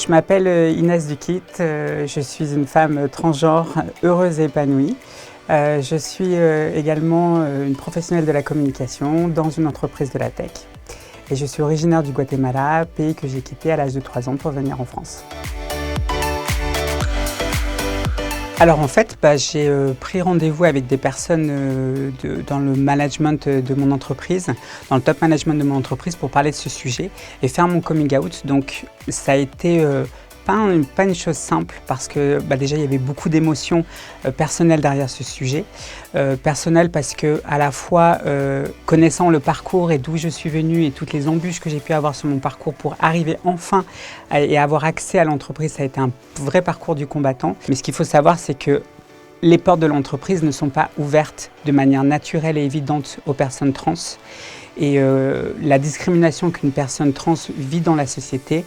Je m'appelle Inès Duquit, je suis une femme transgenre heureuse et épanouie. Je suis également une professionnelle de la communication dans une entreprise de la tech. Et je suis originaire du Guatemala, pays que j'ai quitté à l'âge de 3 ans pour venir en France. Alors en fait, j'ai pris rendez-vous avec des personnes dans le management de mon entreprise, dans le top management de mon entreprise pour parler de ce sujet et faire mon coming out. Donc ça a été pas une chose simple parce que déjà il y avait beaucoup d'émotions personnelles derrière ce sujet. Personnelles parce que à la fois connaissant le parcours et d'où je suis venue et toutes les embûches que j'ai pu avoir sur mon parcours pour arriver enfin et avoir accès à l'entreprise, ça a été un vrai parcours du combattant. Mais ce qu'il faut savoir, c'est que les portes de l'entreprise ne sont pas ouvertes de manière naturelle et évidente aux personnes trans. Et la discrimination qu'une personne trans vit dans la société,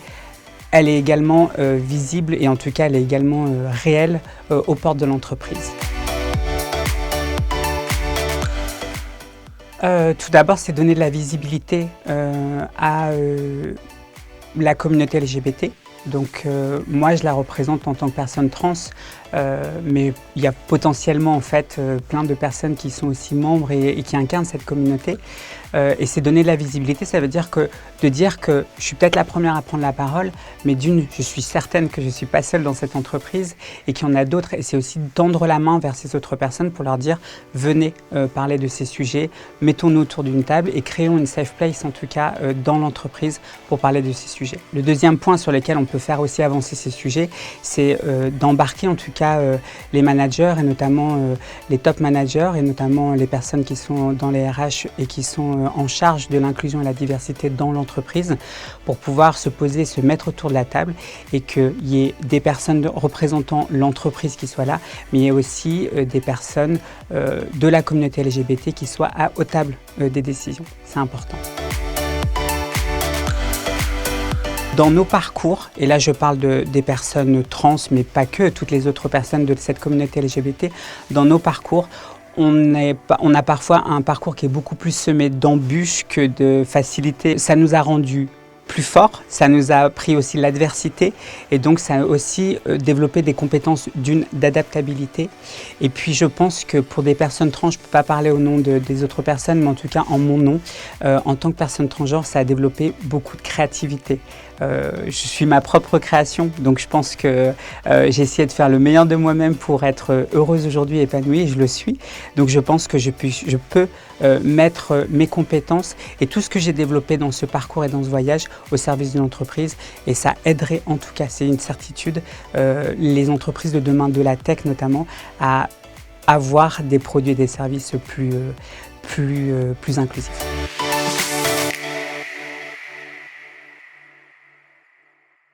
elle est également visible et en tout cas elle est également réelle aux portes de l'entreprise. Tout d'abord, c'est donner de la visibilité à la communauté LGBT. Donc moi je la représente en tant que personne trans, mais il y a potentiellement en fait plein de personnes qui sont aussi membres et qui incarnent cette communauté. Et c'est donner de la visibilité, ça veut dire que je suis peut-être la première à prendre la parole, mais je suis certaine que je ne suis pas seule dans cette entreprise et qu'il y en a d'autres. Et c'est aussi tendre la main vers ces autres personnes pour leur dire venez parler de ces sujets, mettons-nous autour d'une table et créons une safe place en tout cas dans l'entreprise pour parler de ces sujets. Le deuxième point sur lequel on peut faire aussi avancer ces sujets, c'est d'embarquer en tout cas les managers et notamment les top managers et notamment les personnes qui sont dans les RH et qui sont en charge de l'inclusion et la diversité dans l'entreprise pour pouvoir se poser, se mettre autour de la table et qu'il y ait des personnes représentant l'entreprise qui soient là, mais il y ait aussi des personnes de la communauté LGBT qui soient aux tables des décisions. C'est important. Dans nos parcours, et là je parle des personnes trans, mais pas que, toutes les autres personnes de cette communauté LGBT, dans nos parcours, on a parfois un parcours qui est beaucoup plus semé d'embûches que de facilité. Ça nous a rendus plus forts, ça nous a appris aussi l'adversité et donc ça a aussi développé des compétences d'adaptabilité. Et puis je pense que pour des personnes trans, je ne peux pas parler au nom des autres personnes, mais en tout cas en mon nom, en tant que personne transgenre, ça a développé beaucoup de créativité. Je suis ma propre création, donc je pense que j'ai essayé de faire le meilleur de moi-même pour être heureuse aujourd'hui, épanouie, et je le suis. Donc je pense que je peux mettre mes compétences et tout ce que j'ai développé dans ce parcours et dans ce voyage au service d'une entreprise, et ça aiderait en tout cas, c'est une certitude, les entreprises de demain, de la tech notamment, à avoir des produits et des services plus inclusifs.